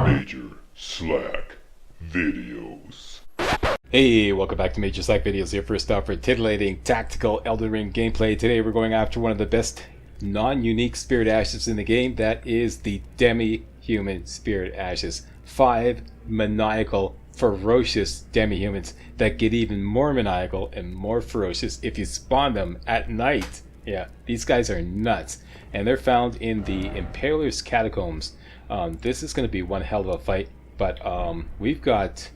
Major Slack Videos. Hey, welcome back to Major Slack Videos, here first stop for titillating tactical Elden Ring gameplay. Today we're going after one of the best non-unique spirit ashes in the game. That is the Demi-Human spirit ashes. 5 maniacal, ferocious Demi-Humans that get even more maniacal and more ferocious if you spawn them at night. Yeah, these guys are nuts. And they're found in the Impaler's Catacombs. This is going to be one hell of a fight, but we've got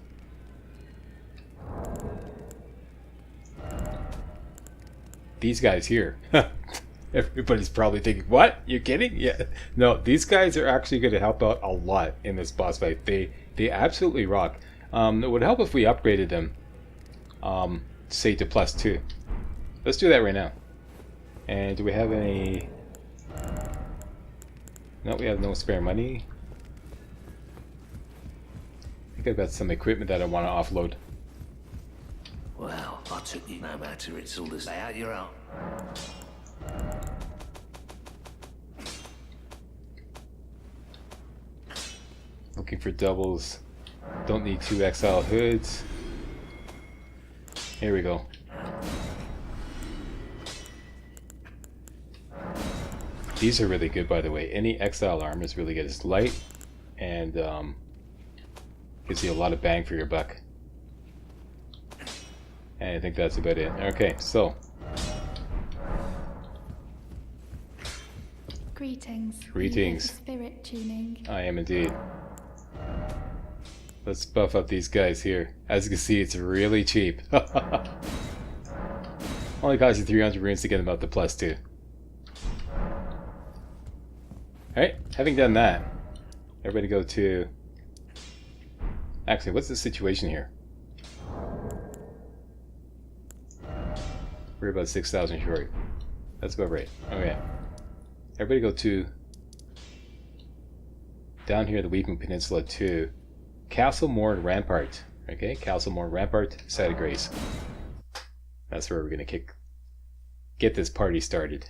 these guys here. Everybody's probably thinking, what? You kidding? Yeah. No, these guys are actually going to help out a lot in this boss fight. They absolutely rock. It would help if we upgraded them, say to +2. Let's do that right now. And do we have any... No, we have no spare money. I think I've got some equipment that I want to offload. Well, I took you no matter, it's all to stay out your own. Looking for doubles. Don't need 2 exile hoods. Here we go. These are really good, by the way. Any exile armor is really good. It's light and gives you a lot of bang for your buck. And I think that's about it. Okay, so. Greetings. Greetings. Spirit tuning. I am indeed. Let's buff up these guys here. As you can see, it's really cheap. Only costs you 300 runes to get them up to +2. Alright, having done that, everybody go to... Actually, what's the situation here? We're about 6,000 short. That's about right. Okay. Everybody go to... down here, the Weeping Peninsula to Castle Morn Rampart. Okay, Castle Morn Rampart, Site of Grace. That's where we're going to get this party started.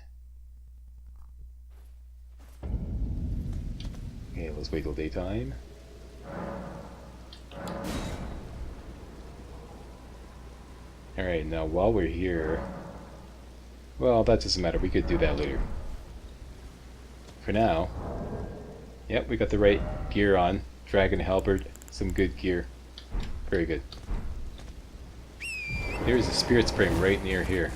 Okay, let's wait till daytime. Alright, now while we're here... Well, that doesn't matter. We could do that later. For now... Yep, we got the right gear on. Dragon Halberd, some good gear. Very good. There's a spirit spring right near here.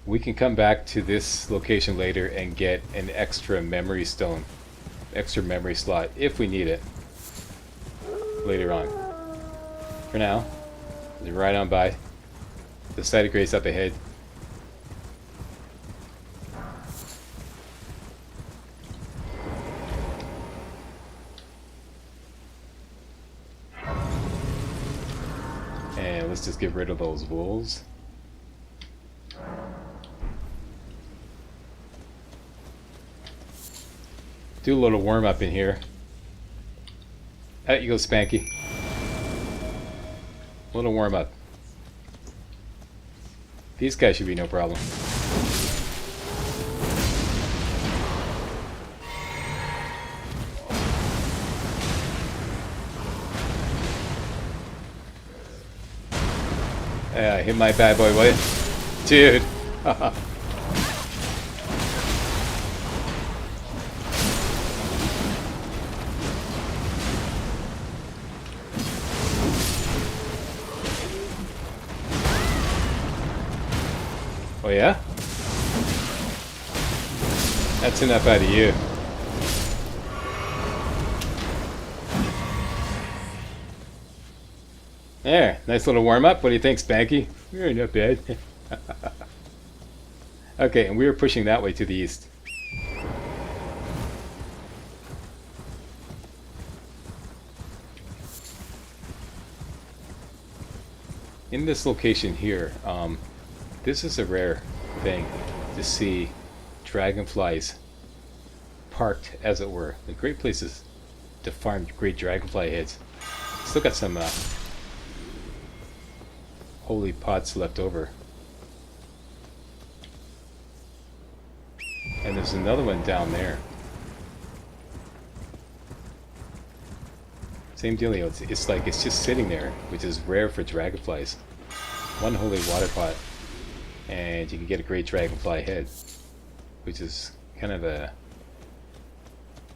We can come back to this location later and get an extra memory stone, extra memory slot if we need it later on. For now, let's ride on by. The Site of Grace up ahead. And let's just get rid of those wolves. Do a little warm up in here. Out you go, Spanky. A little warm up. These guys should be no problem. Yeah, hit my bad boy, will you? Dude. Oh yeah? That's enough out of you. There, nice little warm-up. What do you think, Spanky? You're not bad. Okay, and we were pushing that way to the east. In this location here, this is a rare thing to see dragonflies parked, as it were. The great places to farm great dragonfly heads. Still got some holy pots left over. And there's another one down there. Same dealio. It's like it's just sitting there, which is rare for dragonflies. One holy water pot, and you can get a great dragonfly head, which is kind of a...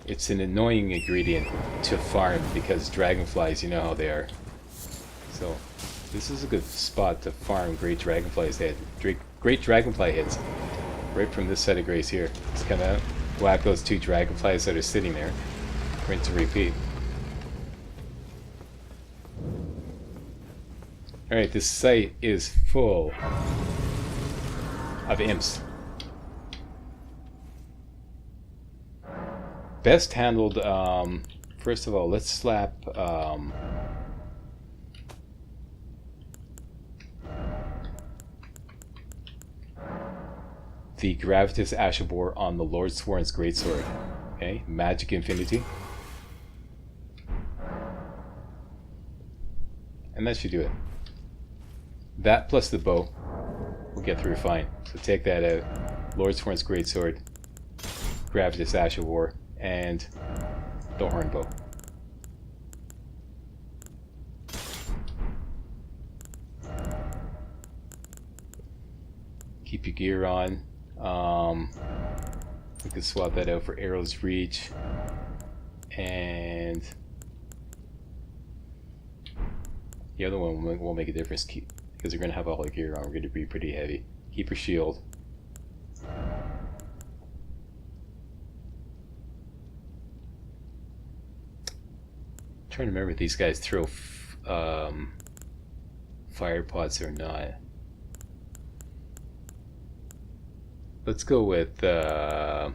It's an annoying ingredient to farm because dragonflies, you know how they are. So this is a good spot to farm great dragonflies head. Great dragonfly heads. Right from this set of grays here. Just kind of whack those 2 dragonflies that are sitting there. Rinse and repeat. Alright, this site is full of imps. Best handled, first of all, let's slap the Gravitas Ashabor on the Lord Sworn's Greatsword. Okay, Magic Infinity. And that should do it. That plus the bow will get through fine. So take that out. Lord Sworn's Greatsword, Gravitas Ashabor, and the Horn Bow. Keep your gear on. We can swap that out for Arrow's Reach, and the other one won't make a difference because you're going to have all the gear on. We're going to be pretty heavy. Keep your shield. I'm trying to remember if these guys throw fire pots or not. Let's go with yeah,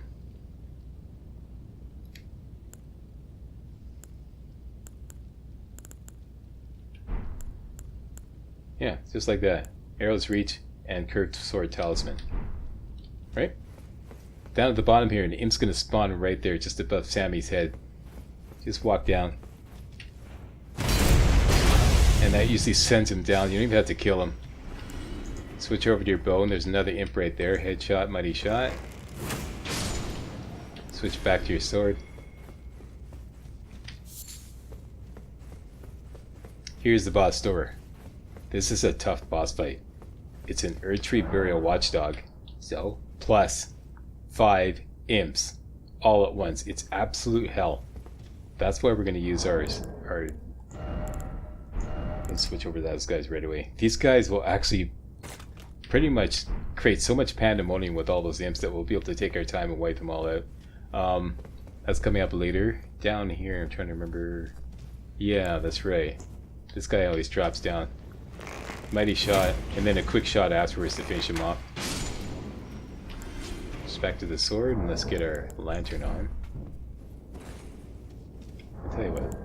just like that. Arrow's Reach and Curved Sword Talisman. Right? Down at the bottom here, an imp's gonna spawn right there, just above Sammy's head. Just walk down. And that usually sends him down. You don't even have to kill him. Switch over to your bow, and there's another imp right there. Headshot, mighty shot. Switch back to your sword. Here's the boss door. This is a tough boss fight. It's an Erdtree Burial Watchdog. So, plus 5 imps. All at once. It's absolute hell. That's why we're going to use ours. Let's switch over to those guys right away. These guys will actually pretty much create so much pandemonium with all those imps that we'll be able to take our time and wipe them all out. That's coming up later. Down here, I'm trying to remember. Yeah, that's right. This guy always drops down. Mighty shot, and then a quick shot afterwards to finish him off. Just back to the sword, and let's get our lantern on. I'll tell you what.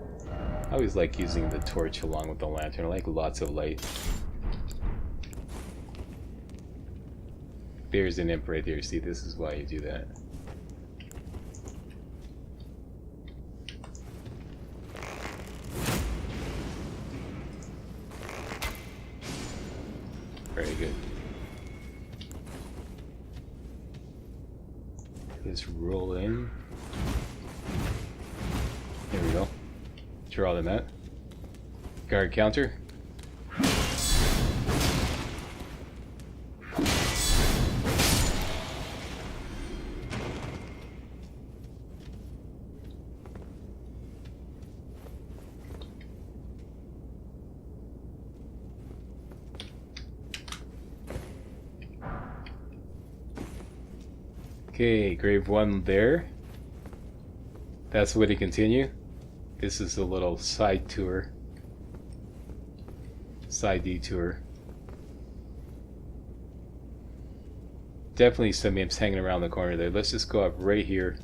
I always like using the torch along with the lantern. I like lots of light. There's an imp right there. See, this is why you do that. Very good. Just roll in. There we go. Draw them out. Guard counter. Okay, grave 1 there. That's the way to continue. This is a little side tour. Side detour. Definitely some imps hanging around the corner there. Let's just go up right here.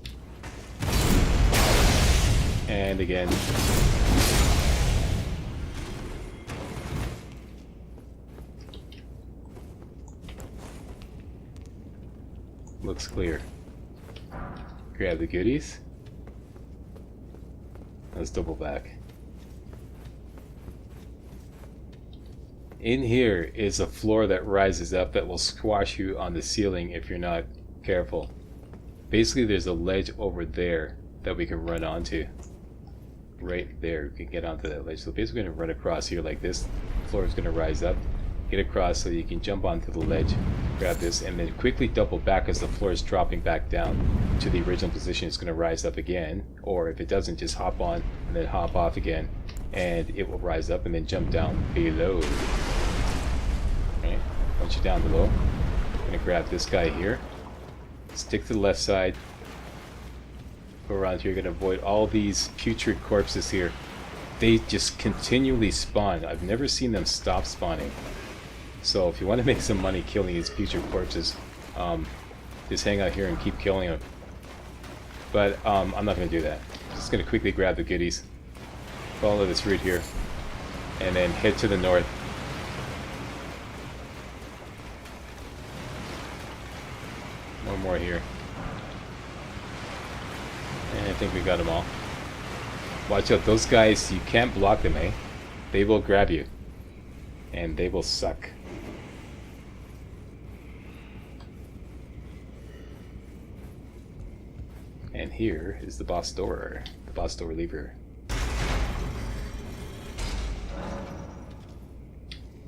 And again. Looks clear. Grab the goodies. Let's double back. In here is a floor that rises up that will squash you on the ceiling if you're not careful. Basically, there's a ledge over there that we can run onto. Right there, we can get onto that ledge. So basically, we're going to run across here like this. The floor is going to rise up. Get across so you can jump onto the ledge, grab this, and then quickly double back as the floor is dropping back down to the original position. It's going to rise up again, or if it doesn't, just hop on and then hop off again, and it will rise up and then jump down below. Okay, once you're down below, I'm going to grab this guy here, stick to the left side, go around here. You're going to avoid all these putrid corpses here. They just continually spawn. I've never seen them stop spawning. So if you want to make some money killing these putrid corpses, just hang out here and keep killing them. But I'm not going to do that. I'm just going to quickly grab the goodies, follow this route here, and then head to the north. One more here. And I think we got them all. Watch out, those guys, you can't block them, eh? They will grab you. And they will suck. And here is the boss door lever.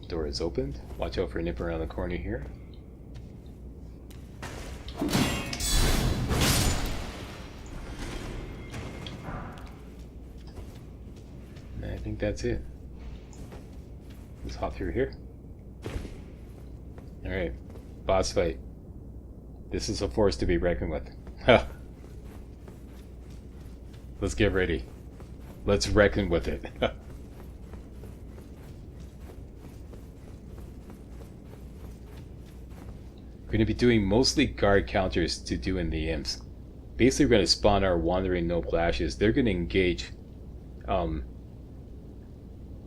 Door is opened. Watch out for a nip around the corner here. And I think that's it. Let's hop through here. Alright, boss fight. This is a force to be reckoned with. Let's get ready. Let's reckon with it. We're going to be doing mostly guard counters to do in the imps. Basically, we're going to spawn our wandering noble ashes. They're going to engage,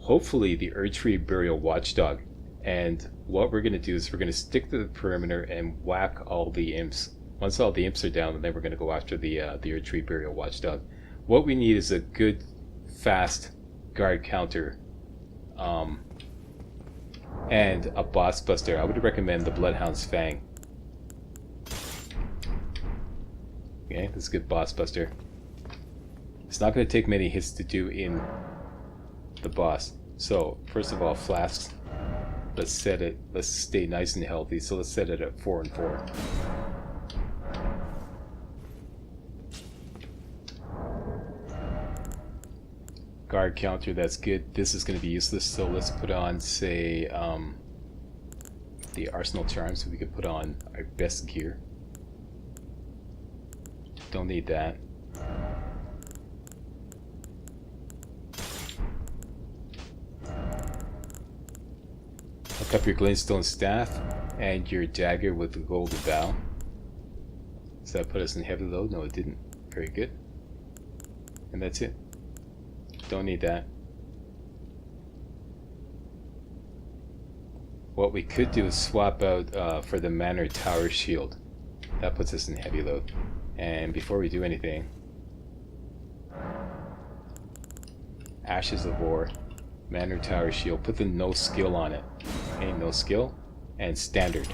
hopefully, the Erdtree Burial Watchdog. And what we're going to do is we're going to stick to the perimeter and whack all the imps. Once all the imps are down, then we're going to go after the Erdtree Burial Watchdog. What we need is a good, fast guard counter, and a boss buster. I would recommend the Bloodhound's Fang. Okay, this is a good boss buster. It's not going to take many hits to do in the boss. So, first of all, flasks. Let's set it. Let's stay nice and healthy. So let's set it at 4 and 4. Guard counter, that's good. This is going to be useless, so let's put on, say, the Arsenal Charm, so we could put on our best gear. Don't need that. Hook up your Glintstone Staff and your dagger with the Golden Bow. Does that put us in heavy load? No, it didn't. Very good. And that's it. Don't need that. What we could do is swap out for the Manor Tower Shield. That puts us in heavy load. And before we do anything, Ashes of War, Manor Tower Shield, put the no skill on it. Okay, no skill, and standard.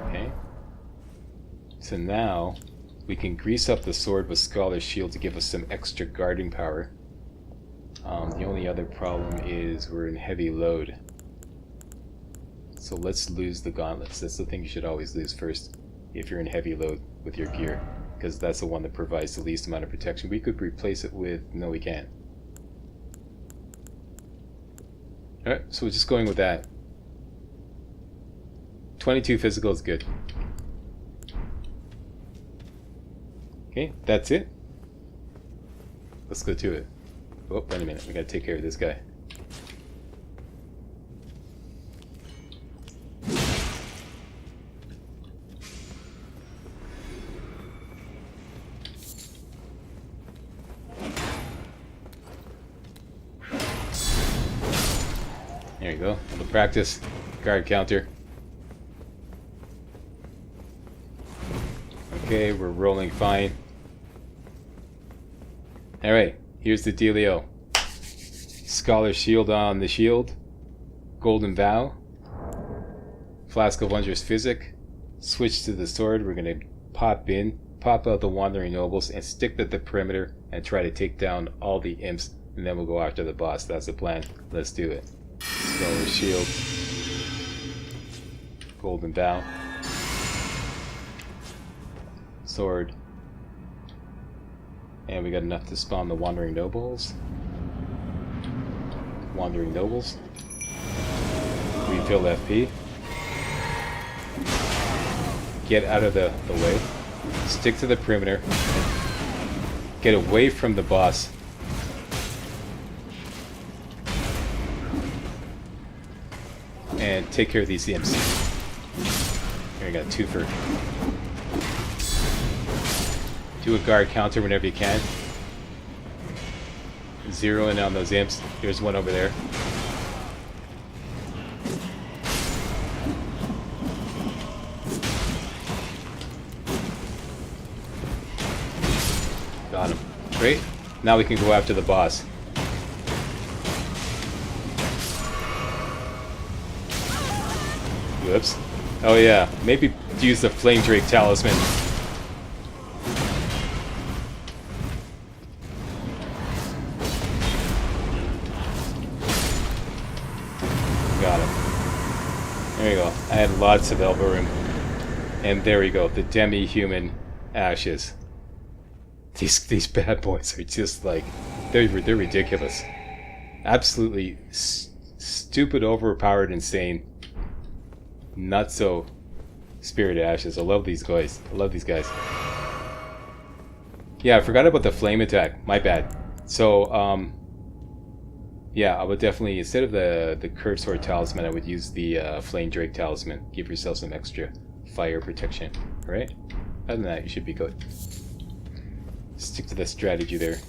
Okay? So now, we can grease up the sword with Scholar's Shield to give us some extra guarding power. The only other problem is we're in heavy load. So let's lose the gauntlets. That's the thing you should always lose first if you're in heavy load with your gear, because that's the one that provides the least amount of protection. We could replace it with... no, we can't. Alright, so we're just going with that. 22 physical is good. Okay, that's it. Let's go to it. Oh, wait a minute. We gotta take care of this guy. There you go. A little practice. Guard counter. Okay, we're rolling fine. Alright. Here's the dealio. Scholar's Shield on the shield. Golden Vow. Flask of Wondrous Physic. Switch to the sword. We're going to pop in pop out the Wandering Nobles and stick at the perimeter and try to take down all the imps, and then we'll go after the boss. That's the plan. Let's do it. So shield, golden bow, sword, and we got enough to spawn the Wandering Nobles. Wandering Nobles. Refill FP. Get out of the way. Stick to the perimeter. Get away from the boss. And take care of these imps. Here, I got 2 for. Do a guard counter whenever you can. Zero in on those imps. There's one over there. Got him. Great. Now we can go after the boss. Whoops. Oh yeah, maybe use the Flame Drake Talisman. Got him. There you go. I had lots of elbow room. And there we go, the Demi-Human ashes. These bad boys are just like, they're ridiculous. Absolutely stupid, overpowered, insane. Not so spirit ashes. I love these guys. I love these guys. Yeah, I forgot about the flame attack. My bad. So, yeah, I would definitely, instead of the curved sword talisman, I would use the flame drake talisman. Give yourself some extra fire protection. Alright? Other than that, you should be good. Stick to the strategy there.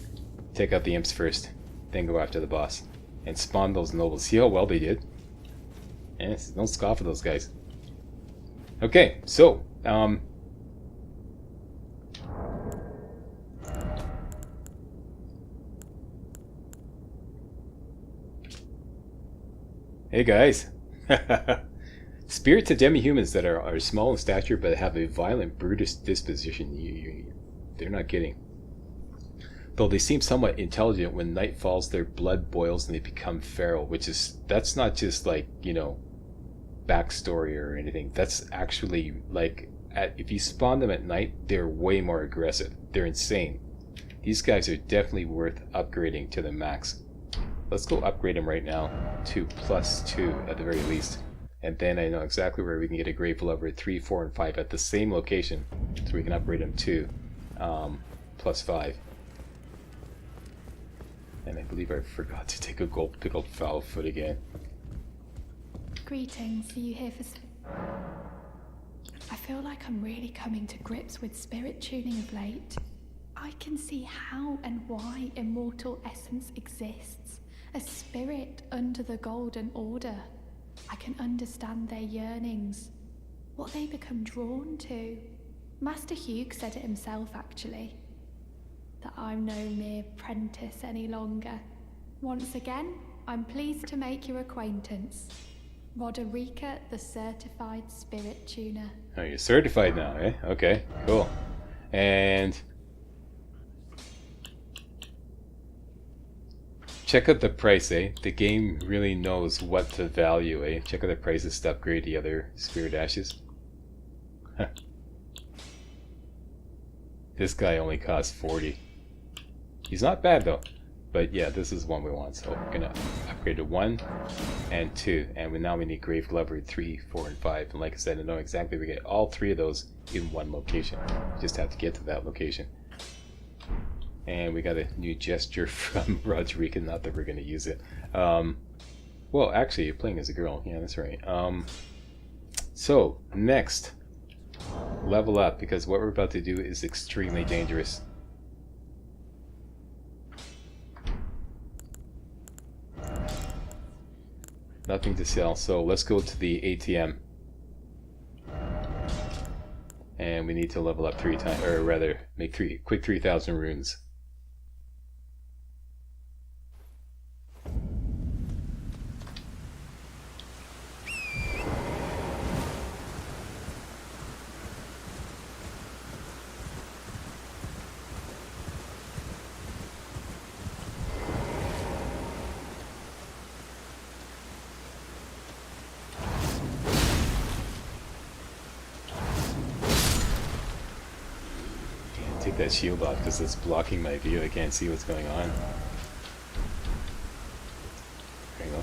Take out the imps first, then go after the boss. And spawn those nobles. See how well they did? Yes, don't scoff at those guys. Okay, so, hey guys. Spirits of demi-humans that are small in stature but have a violent, brutish disposition. They're not kidding. Though they seem somewhat intelligent, when night falls, their blood boils and they become feral, that's not just like, you know, backstory or anything. That's actually like, if you spawn them at night, they're way more aggressive. They're insane. These guys are definitely worth upgrading to the max. Let's go upgrade them right now to +2 at the very least. And then I know exactly where we can get a Grateful Lover 3, 4, and 5 at the same location. So we can upgrade them to +5. And I believe I forgot to take a gold pickled foul foot again. Greetings, are you here for... I feel like I'm really coming to grips with spirit tuning of late. I can see how and why immortal essence exists. A spirit under the Golden Order. I can understand their yearnings. What they become drawn to. Master Hugh said it himself, actually. That I'm no mere apprentice any longer. Once again, I'm pleased to make your acquaintance. Roderica, the certified spirit tuner. Oh, you're certified now, eh? Okay, cool. And check out the price, eh? The game really knows what to value, eh? Check out the prices to upgrade the other spirit ashes. This guy only costs 40. He's not bad though. But yeah, this is one we want. So we're gonna upgrade to 1 and 2. And now we need Grave Glover 3, 4, and 5. And like I said, I know exactly we get all 3 of those in one location. Just have to get to that location. And we got a new gesture from Roderica, not that we're gonna use it. Well, actually, you're playing as a girl. Yeah, that's right. So, next, level up, because what we're about to do is extremely dangerous. Nothing to sell, so let's go to the ATM. And we need to level up 3 times, or rather, make quick 3,000 runes. Take that shield off because it's blocking my view. I can't see what's going on. There you go.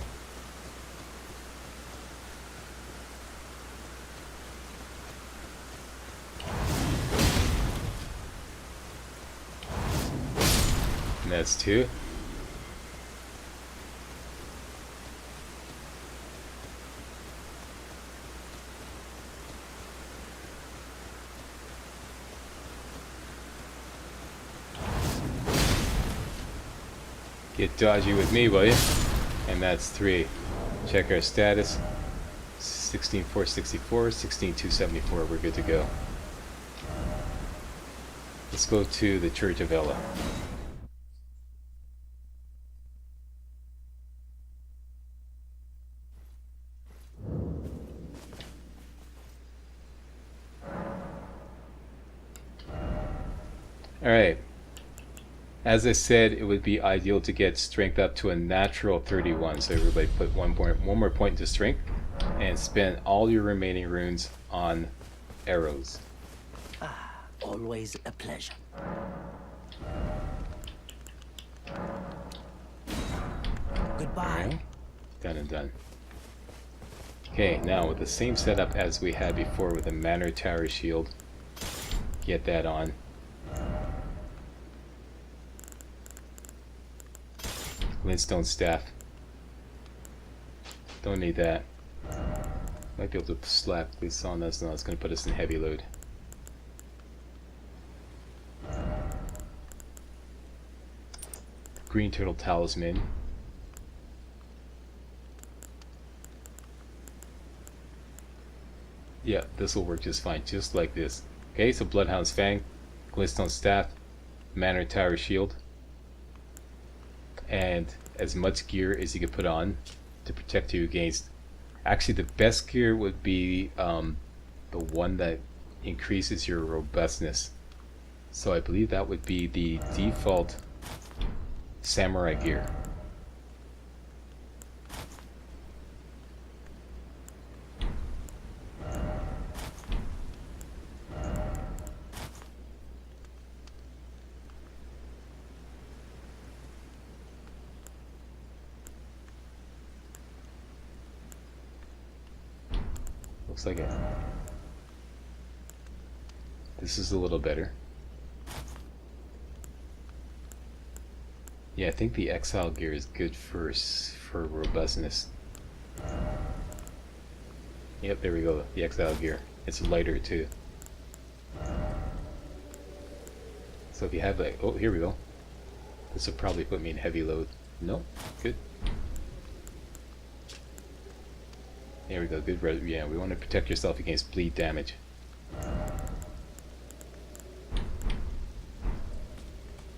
And that's 2. Get dodgy with me, will you? And that's 3. Check our status. 16,464, 16,274. We're good to go. Let's go to the Church of Ella. Alright. As I said, it would be ideal to get strength up to a natural 31. So everybody put one more point into strength and spend all your remaining runes on arrows. Always a pleasure. Goodbye. Alright. Done and done. Okay, now with the same setup as we had before with the Manor Tower Shield, get that on. Glintstone Staff. Don't need that. Might be able to slap this on us. No, it's going to put us in heavy load. Green Turtle Talisman. Yeah, this will work just fine, just like this. Okay, so Bloodhound's Fang, Glintstone Staff, Manor Tower Shield, and as much gear as you can put on to protect you against. Actually, the best gear would be the one that increases your robustness. So I believe that would be the default samurai gear. Looks like it. This is a little better. Yeah, I think the exile gear is good for robustness. Yep, there we go. The exile gear. It's lighter too. So if you have like, oh, here we go. This will probably put me in heavy load. Nope, good. There we go, good. Yeah, we want to protect yourself against bleed damage.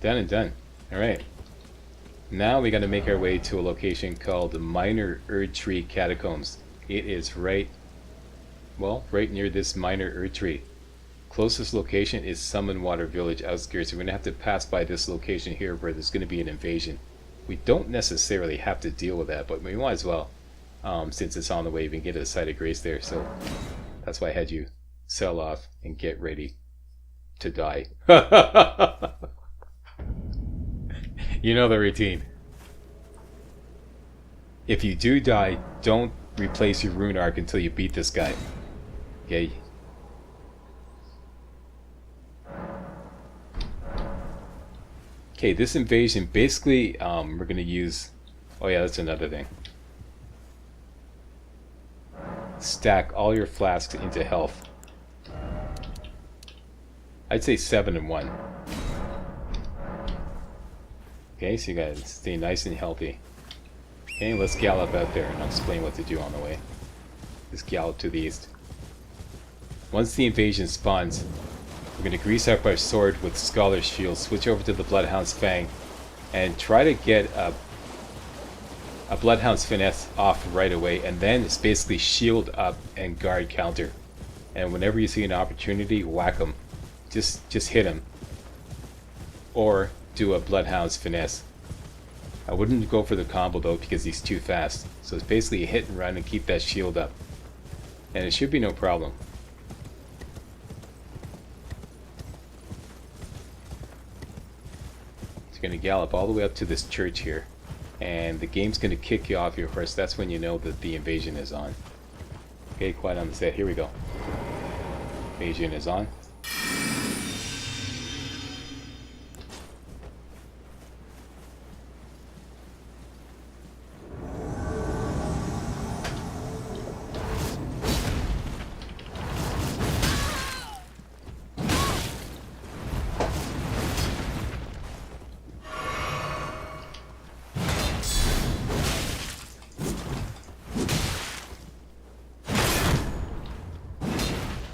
Done and done. Alright. Now we got to make our way to a location called the Minor Erdtree Catacombs. It is right near this Minor Erdtree. Closest location is Summonwater Village outskirts. So we're going to have to pass by this location here where there's going to be an invasion. We don't necessarily have to deal with that, but we might as well. Since it's on the way, we can get a site of grace there, so that's why I had you sell off and get ready to die. You know the routine. If you do die, don't replace your rune arc until you beat this guy. Okay? Okay, this invasion, basically, we're going to use... Oh yeah, that's another thing. Stack all your flasks into health. I'd say 7 and 1. Okay, so you gotta stay nice and healthy. Okay, let's gallop out there and I'll explain what to do on the way. Just gallop to the east. Once the invasion spawns, we're gonna grease up our sword with Scholar's Shield, switch over to the Bloodhound's Fang, and try to get a Bloodhound's Finesse off right away, and then it's basically shield up and guard counter. And whenever you see an opportunity, whack him. Just hit him. Or do a Bloodhound's Finesse. I wouldn't go for the combo though because he's too fast. So it's basically a hit and run and keep that shield up. And it should be no problem. You're going to gallop all the way up to this church here. And the game's going to kick you off here first. That's when you know that the invasion is on. Okay, quiet on the set. Here we go. Invasion is on.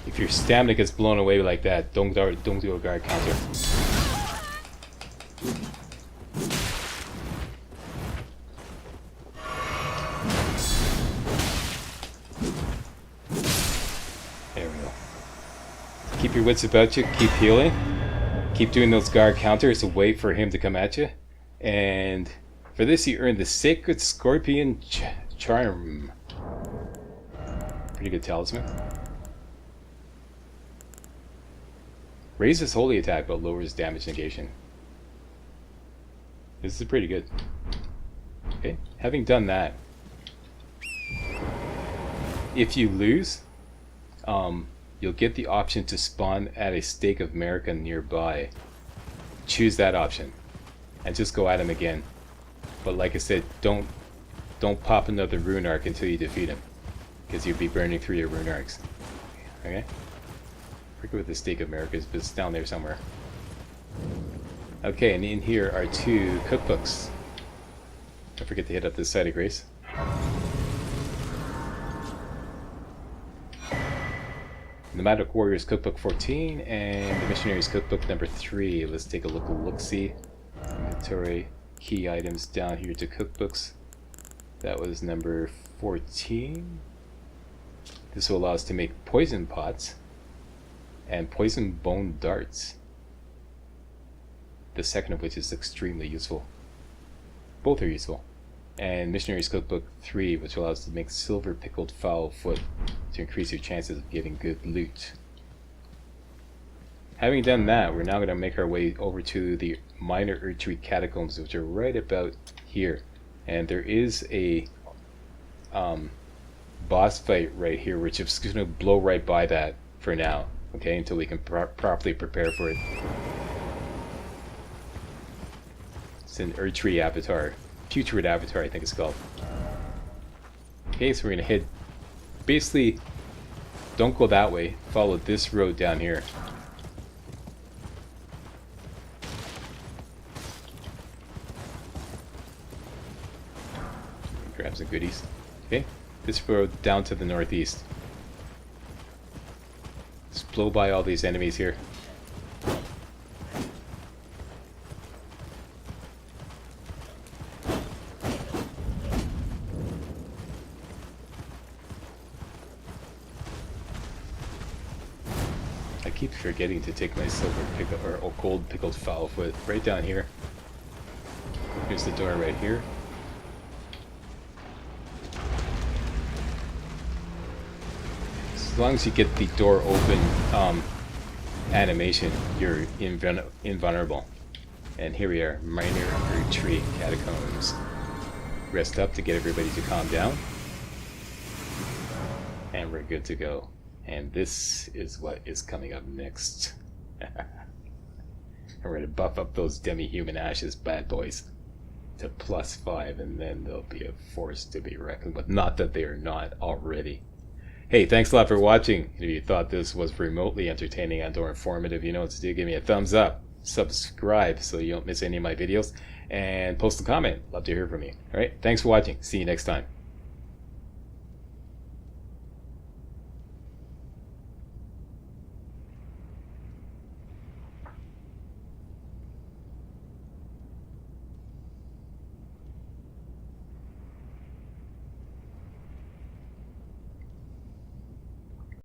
If your stamina gets blown away like that, don't do a guard counter. There we go. Keep your wits about you, keep healing. Keep doing those guard counters to wait for him to come at you. And for this you earn the Sacred Scorpion Charm. Pretty good talisman. Raises holy attack but lowers damage negation. This is pretty good. Okay, having done that, if you lose, you'll get the option to spawn at a stake of America nearby. Choose that option and just go at him again. But like I said, don't pop another rune arc until you defeat him, because you'll be burning through your rune arcs. Okay? I forget what the stake of America is, but it's down there somewhere. Okay, and in here are 2 cookbooks. Don't forget to hit up this side of grace. The Magic Warriors Cookbook 14 and the Missionaries Cookbook number 3. Let's take a look-see. Inventory, key items down here to cookbooks. That was number 14. This will allow us to make poison pots and poison bone darts. The second of which is extremely useful. Both are useful. And Missionaries Cookbook 3, which allows us to make silver pickled fowl foot to increase your chances of getting good loot. Having done that, we're now going to make our way over to the minor Erdtree Catacombs, which are right about here. And there is a boss fight right here, which is going to blow right by that for now. Okay, until we can properly prepare for it. It's an Erdtree avatar. Putrid avatar, I think it's called. Okay, so we're gonna head. Basically, don't go that way. Follow this road down here. Grab some goodies. Okay, this road down to the northeast. Just blow by all these enemies here. I keep forgetting to take my silver pickle or gold pickled fowl foot right down here. Here's the door right here. As long as you get the door open animation, you're invulnerable. And here we are, minor Erdtree Catacombs. Rest up to get everybody to calm down. And we're good to go. And this is what is coming up next. We're going to buff up those Demi-Human ashes bad boys to +5, and then they'll be a force to be reckoned with. Not that they are not already. Hey, thanks a lot for watching. If you thought this was remotely entertaining and or informative, you know what to do. Give me a thumbs up, subscribe so you don't miss any of my videos, and post a comment. Love to hear from you. Alright, thanks for watching. See you next time.